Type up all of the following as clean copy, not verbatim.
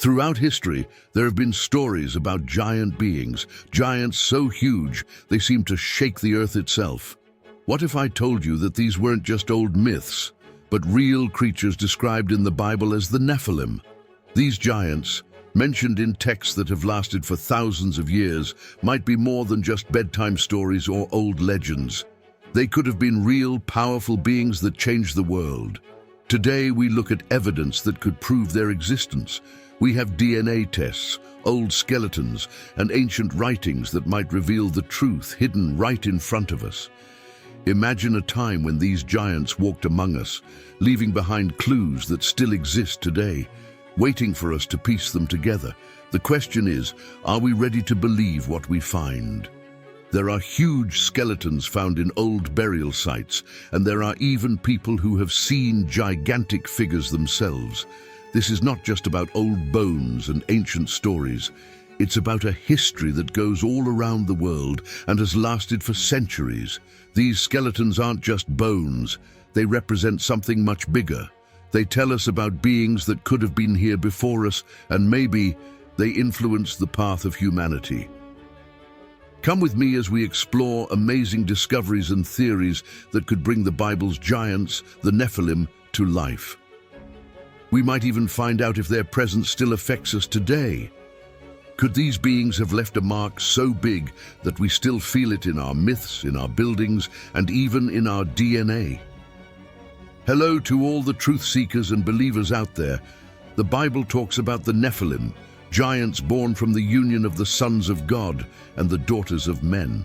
Throughout history, there have been stories about giant beings, giants so huge they seem to shake the earth itself. What if I told you that these weren't just old myths, but real creatures described in the Bible as the Nephilim? These giants, mentioned in texts that have lasted for thousands of years, might be more than just bedtime stories or old legends. They could have been real, powerful beings that changed the world. Today, we look at evidence that could prove their existence. We have DNA tests, old skeletons, and ancient writings that might reveal the truth hidden right in front of us. Imagine a time when these giants walked among us, leaving behind clues that still exist today, waiting for us to piece them together. The question is, are we ready to believe what we find? There are huge skeletons found in old burial sites, and there are even people who have seen gigantic figures themselves. This is not just about old bones and ancient stories. It's about a history that goes all around the world and has lasted for centuries. These skeletons aren't just bones. They represent something much bigger. They tell us about beings that could have been here before us, and maybe they influenced the path of humanity. Come with me as we explore amazing discoveries and theories that could bring the Bible's giants, the Nephilim, to life. We might even find out if their presence still affects us today. Could these beings have left a mark so big that we still feel it in our myths, in our buildings, and even in our DNA? Hello to all the truth seekers and believers out there. The Bible talks about the Nephilim, giants born from the union of the sons of God and the daughters of men.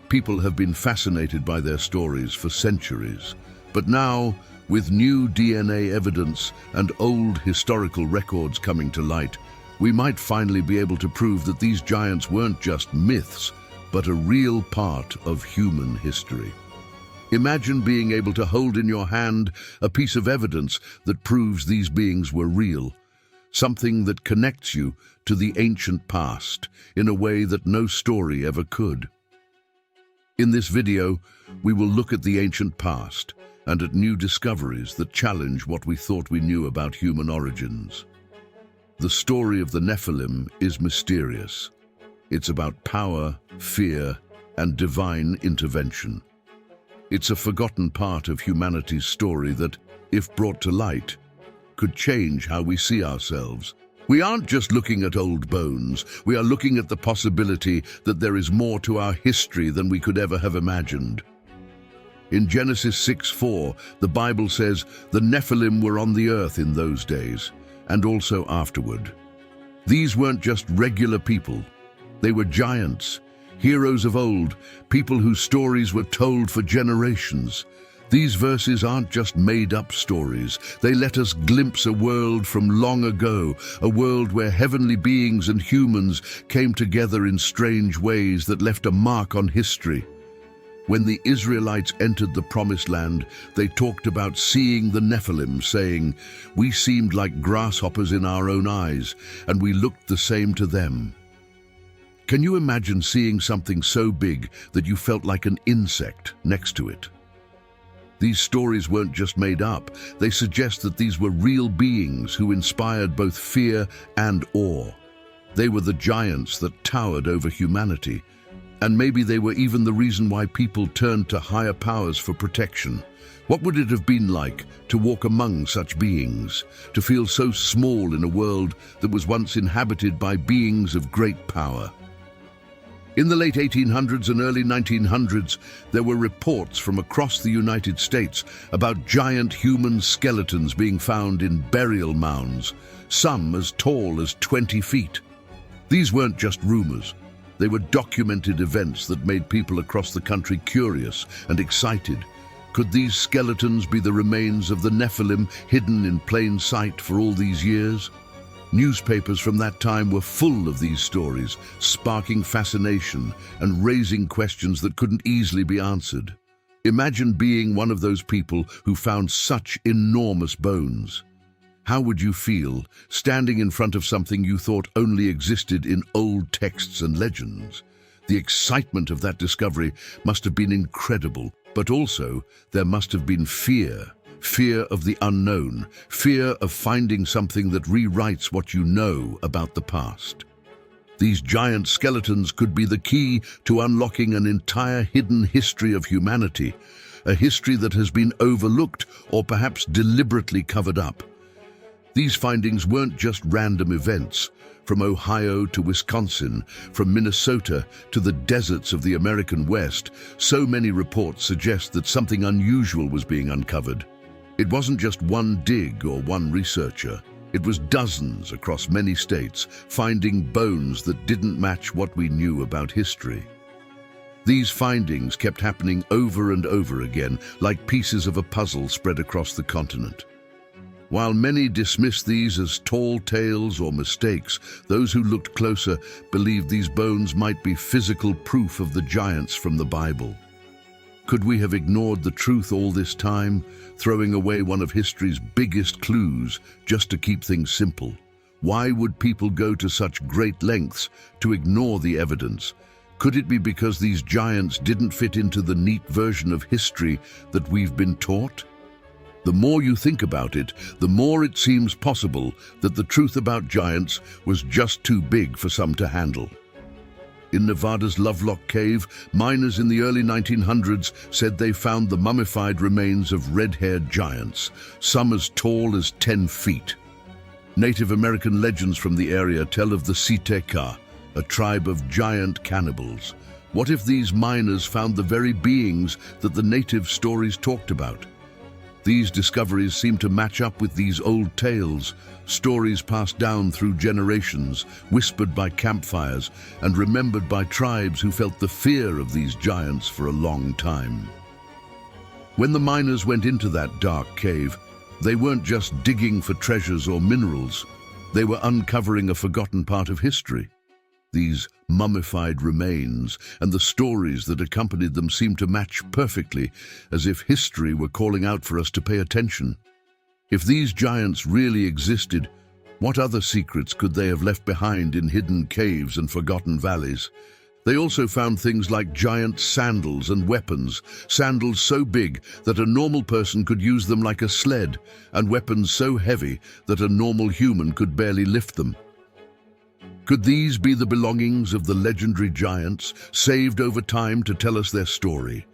People have been fascinated by their stories for centuries. But now, with new DNA evidence and old historical records coming to light, we might finally be able to prove that these giants weren't just myths, but a real part of human history. Imagine being able to hold in your hand a piece of evidence that proves these beings were real, something that connects you to the ancient past in a way that no story ever could. In this video, we will look at the ancient past and at new discoveries that challenge what we thought we knew about human origins. The story of the Nephilim is mysterious. It's about power, fear, and divine intervention. It's a forgotten part of humanity's story that, if brought to light, could change how we see ourselves. We aren't just looking at old bones, we are looking at the possibility that there is more to our history than we could ever have imagined. In Genesis 6:4, the Bible says, "The Nephilim were on the earth in those days, and also afterward." These weren't just regular people. They were giants, heroes of old, people whose stories were told for generations. These verses aren't just made-up stories. They let us glimpse a world from long ago, a world where heavenly beings and humans came together in strange ways that left a mark on history. When the Israelites entered the Promised Land, they talked about seeing the Nephilim, saying, "We seemed like grasshoppers in our own eyes, and we looked the same to them." Can you imagine seeing something so big that you felt like an insect next to it? These stories weren't just made up. They suggest that these were real beings who inspired both fear and awe. They were the giants that towered over humanity. And maybe they were even the reason why people turned to higher powers for protection. What would it have been like to walk among such beings, to feel so small in a world that was once inhabited by beings of great power? In the late 1800s and early 1900s, there were reports from across the United States about giant human skeletons being found in burial mounds, some as tall as 20 feet. These weren't just rumors. They were documented events that made people across the country curious and excited. Could these skeletons be the remains of the Nephilim hidden in plain sight for all these years? Newspapers from that time were full of these stories, sparking fascination and raising questions that couldn't easily be answered. Imagine being one of those people who found such enormous bones. How would you feel standing in front of something you thought only existed in old texts and legends? The excitement of that discovery must have been incredible, but also there must have been fear, fear of the unknown, fear of finding something that rewrites what you know about the past. These giant skeletons could be the key to unlocking an entire hidden history of humanity, a history that has been overlooked or perhaps deliberately covered up. These findings weren't just random events. From Ohio to Wisconsin, from Minnesota to the deserts of the American West, so many reports suggest that something unusual was being uncovered. It wasn't just one dig or one researcher. It was dozens across many states, finding bones that didn't match what we knew about history. These findings kept happening over and over again, like pieces of a puzzle spread across the continent. While many dismissed these as tall tales or mistakes, those who looked closer believed these bones might be physical proof of the giants from the Bible. Could we have ignored the truth all this time, throwing away one of history's biggest clues just to keep things simple? Why would people go to such great lengths to ignore the evidence? Could it be because these giants didn't fit into the neat version of history that we've been taught? The more you think about it, the more it seems possible that the truth about giants was just too big for some to handle. In Nevada's Lovelock Cave, miners in the early 1900s said they found the mummified remains of red-haired giants, some as tall as 10 feet. Native American legends from the area tell of the Siteka, a tribe of giant cannibals. What if these miners found the very beings that the native stories talked about? These discoveries seem to match up with these old tales, stories passed down through generations, whispered by campfires, and remembered by tribes who felt the fear of these giants for a long time. When the miners went into that dark cave, they weren't just digging for treasures or minerals, they were uncovering a forgotten part of history. These mummified remains and the stories that accompanied them seemed to match perfectly, as if history were calling out for us to pay attention. If these giants really existed, what other secrets could they have left behind in hidden caves and forgotten valleys? They also found things like giant sandals and weapons, sandals so big that a normal person could use them like a sled, and weapons so heavy that a normal human could barely lift them. Could these be the belongings of the legendary giants, saved over time to tell us their story?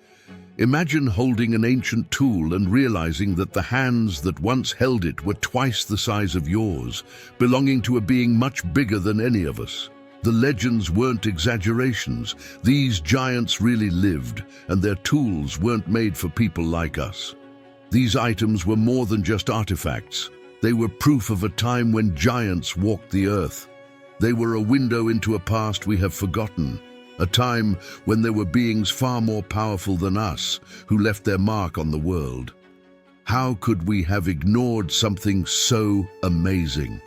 Imagine holding an ancient tool and realizing that the hands that once held it were twice the size of yours, belonging to a being much bigger than any of us. The legends weren't exaggerations. These giants really lived, and their tools weren't made for people like us. These items were more than just artifacts. They were proof of a time when giants walked the earth. They were a window into a past we have forgotten, a time when there were beings far more powerful than us who left their mark on the world. How could we have ignored something so amazing?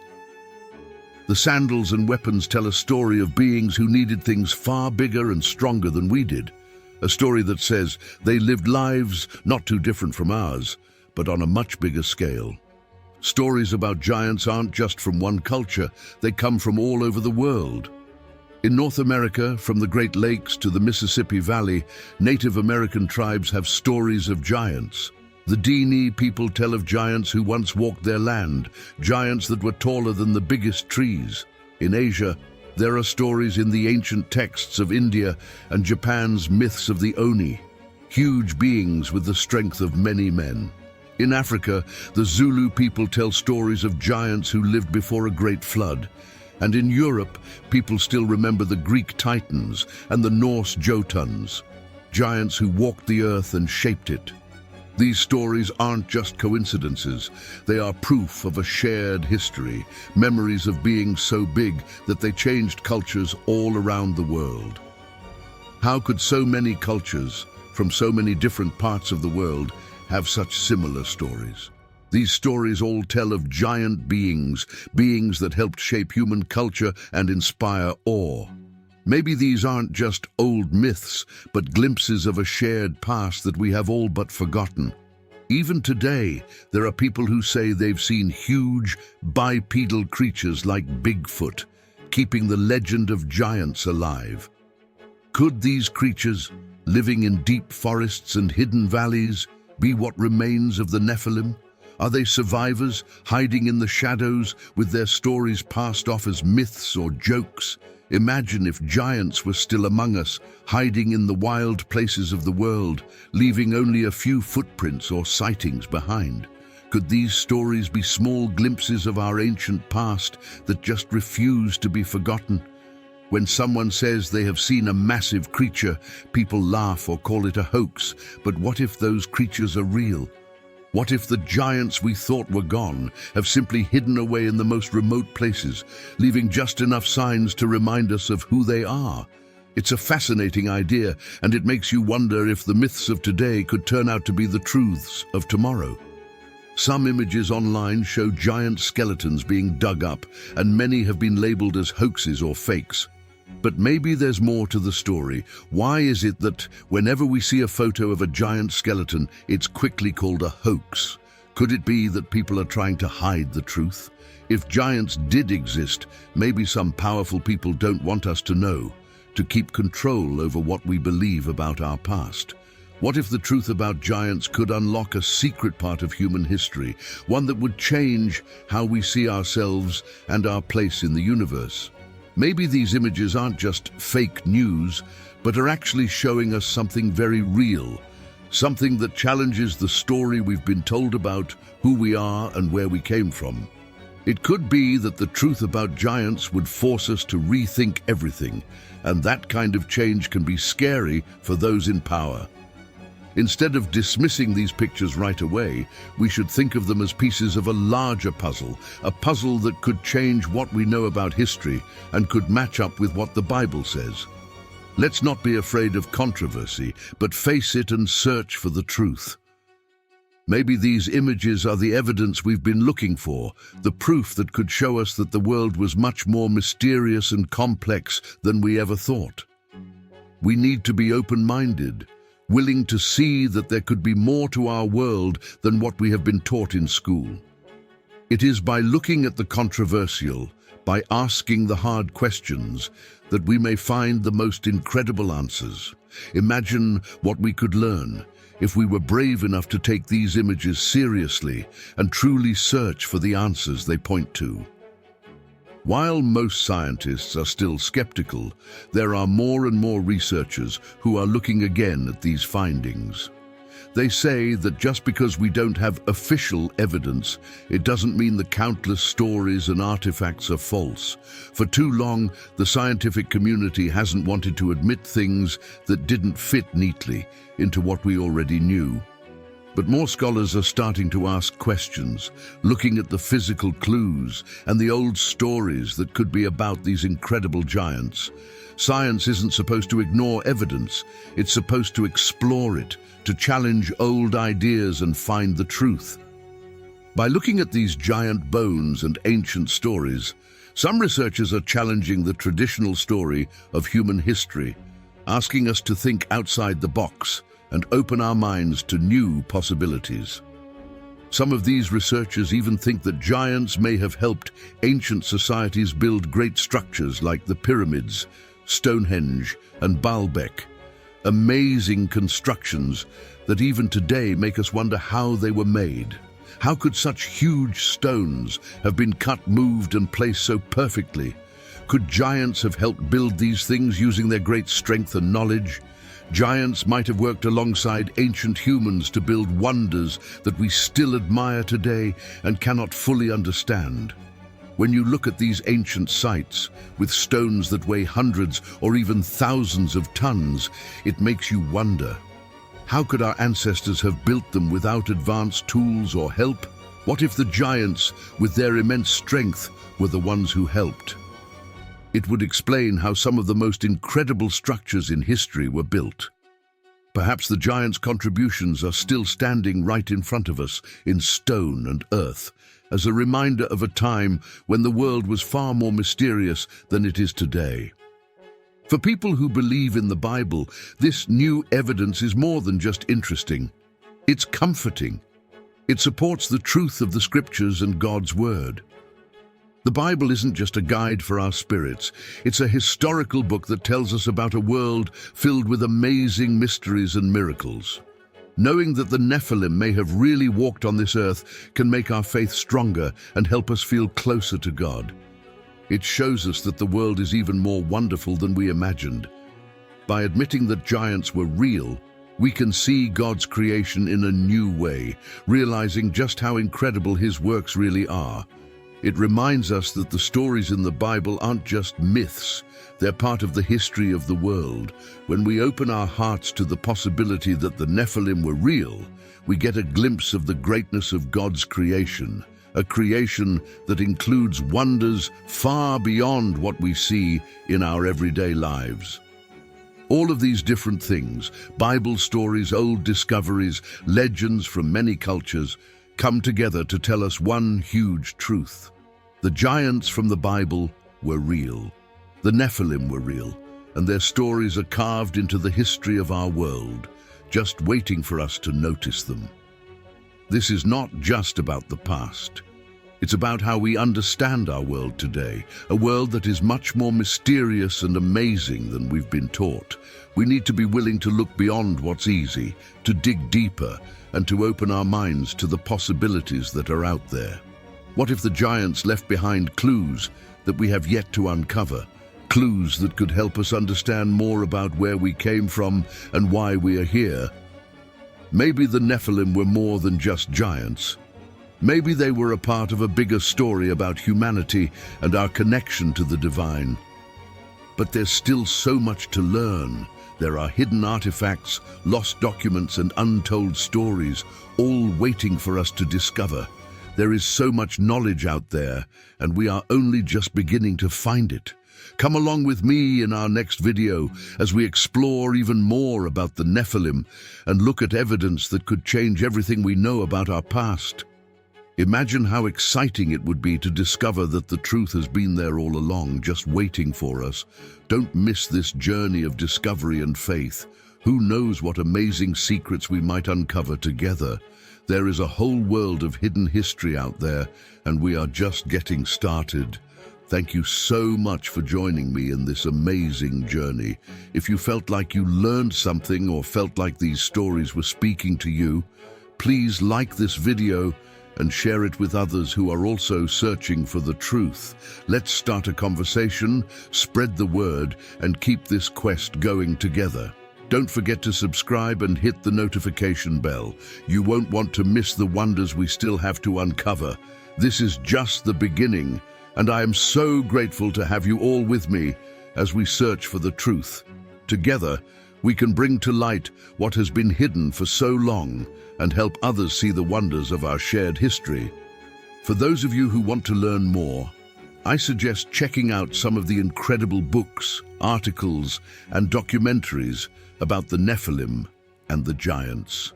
The sandals and weapons tell a story of beings who needed things far bigger and stronger than we did. A story that says they lived lives not too different from ours, but on a much bigger scale. Stories about giants aren't just from one culture, they come from all over the world. In North America, from the Great Lakes to the Mississippi Valley, Native American tribes have stories of giants. The Dini people tell of giants who once walked their land, giants that were taller than the biggest trees. In Asia, there are stories in the ancient texts of India and Japan's myths of the Oni, huge beings with the strength of many men. In Africa, the Zulu people tell stories of giants who lived before a great flood. And in Europe, people still remember the Greek Titans and the Norse Jotuns, giants who walked the earth and shaped it. These stories aren't just coincidences. They are proof of a shared history, memories of beings so big that they changed cultures all around the world. How could so many cultures, from so many different parts of the world, have such similar stories? These stories all tell of giant beings, beings that helped shape human culture and inspire awe. Maybe these aren't just old myths, but glimpses of a shared past that we have all but forgotten. Even today, there are people who say they've seen huge, bipedal creatures like Bigfoot, keeping the legend of giants alive. Could these creatures, living in deep forests and hidden valleys, be what remains of the Nephilim? Are they survivors, hiding in the shadows, with their stories passed off as myths or jokes? Imagine if giants were still among us, hiding in the wild places of the world, leaving only a few footprints or sightings behind. Could these stories be small glimpses of our ancient past that just refuse to be forgotten? When someone says they have seen a massive creature, people laugh or call it a hoax. But what if those creatures are real? What if the giants we thought were gone have simply hidden away in the most remote places, leaving just enough signs to remind us of who they are? It's a fascinating idea, and it makes you wonder if the myths of today could turn out to be the truths of tomorrow. Some images online show giant skeletons being dug up, and many have been labeled as hoaxes or fakes. But maybe there's more to the story. Why is it that whenever we see a photo of a giant skeleton, it's quickly called a hoax? Could it be that people are trying to hide the truth? If giants did exist, maybe some powerful people don't want us to know, to keep control over what we believe about our past. What if the truth about giants could unlock a secret part of human history, one that would change how we see ourselves and our place in the universe? Maybe these images aren't just fake news, but are actually showing us something very real, something that challenges the story we've been told about who we are and where we came from. It could be that the truth about giants would force us to rethink everything, and that kind of change can be scary for those in power. Instead of dismissing these pictures right away, we should think of them as pieces of a larger puzzle, a puzzle that could change what we know about history and could match up with what the Bible says. Let's not be afraid of controversy, but face it and search for the truth. Maybe these images are the evidence we've been looking for, the proof that could show us that the world was much more mysterious and complex than we ever thought. We need to be open-minded, willing to see that there could be more to our world than what we have been taught in school. It is by looking at the controversial, by asking the hard questions, that we may find the most incredible answers. Imagine what we could learn if we were brave enough to take these images seriously and truly search for the answers they point to. While most scientists are still skeptical, there are more and more researchers who are looking again at these findings. They say that just because we don't have official evidence, it doesn't mean the countless stories and artifacts are false. For too long, the scientific community hasn't wanted to admit things that didn't fit neatly into what we already knew. But more scholars are starting to ask questions, looking at the physical clues and the old stories that could be about these incredible giants. Science isn't supposed to ignore evidence, it's supposed to explore it, to challenge old ideas and find the truth. By looking at these giant bones and ancient stories, some researchers are challenging the traditional story of human history, asking us to think outside the box and open our minds to new possibilities. Some of these researchers even think that giants may have helped ancient societies build great structures like the pyramids, Stonehenge, and Baalbek. Amazing constructions that even today make us wonder how they were made. How could such huge stones have been cut, moved, and placed so perfectly? Could giants have helped build these things using their great strength and knowledge? Giants might have worked alongside ancient humans to build wonders that we still admire today and cannot fully understand. When you look at these ancient sites, with stones that weigh hundreds or even thousands of tons, it makes you wonder, how could our ancestors have built them without advanced tools or help? What if the giants, with their immense strength, were the ones who helped? It would explain how some of the most incredible structures in history were built. Perhaps the giants' contributions are still standing right in front of us in stone and earth, as a reminder of a time when the world was far more mysterious than it is today. For people who believe in the Bible, this new evidence is more than just interesting. It's comforting. It supports the truth of the Scriptures and God's Word. The Bible isn't just a guide for our spirits. It's a historical book that tells us about a world filled with amazing mysteries and miracles. Knowing that the Nephilim may have really walked on this earth can make our faith stronger and help us feel closer to God. It shows us that the world is even more wonderful than we imagined. By admitting that giants were real, we can see God's creation in a new way, realizing just how incredible His works really are. It reminds us that the stories in the Bible aren't just myths, they're part of the history of the world. When we open our hearts to the possibility that the Nephilim were real, we get a glimpse of the greatness of God's creation, a creation that includes wonders far beyond what we see in our everyday lives. All of these different things, Bible stories, old discoveries, legends from many cultures, come together to tell us one huge truth. The giants from the Bible were real. The Nephilim were real, and their stories are carved into the history of our world, just waiting for us to notice them. This is not just about the past. It's about how we understand our world today, a world that is much more mysterious and amazing than we've been taught. We need to be willing to look beyond what's easy, to dig deeper, and to open our minds to the possibilities that are out there. What if the giants left behind clues that we have yet to uncover? Clues that could help us understand more about where we came from and why we are here. Maybe the Nephilim were more than just giants. Maybe they were a part of a bigger story about humanity and our connection to the divine. But there's still so much to learn. There are hidden artifacts, lost documents, and untold stories, all waiting for us to discover. There is so much knowledge out there, and we are only just beginning to find it. Come along with me in our next video as we explore even more about the Nephilim and look at evidence that could change everything we know about our past. Imagine how exciting it would be to discover that the truth has been there all along, just waiting for us. Don't miss this journey of discovery and faith. Who knows what amazing secrets we might uncover together? There is a whole world of hidden history out there, and we are just getting started. Thank you so much for joining me in this amazing journey. If you felt like you learned something or felt like these stories were speaking to you, please like this video and share it with others who are also searching for the truth. Let's start a conversation, spread the word, and keep this quest going together. Don't forget to subscribe and hit the notification bell. You won't want to miss the wonders we still have to uncover. This is just the beginning, and I am so grateful to have you all with me as we search for the truth. Together, we can bring to light what has been hidden for so long and help others see the wonders of our shared history. For those of you who want to learn more, I suggest checking out some of the incredible books, articles, and documentaries about the Nephilim and the giants.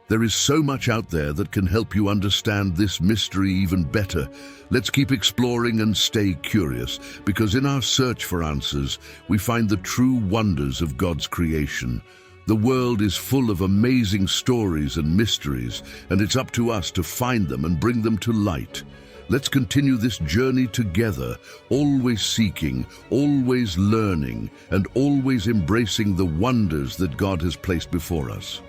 There is so much out there that can help you understand this mystery even better. Let's keep exploring and stay curious, because in our search for answers, we find the true wonders of God's creation. The world is full of amazing stories and mysteries, and it's up to us to find them and bring them to light. Let's continue this journey together, always seeking, always learning, and always embracing the wonders that God has placed before us.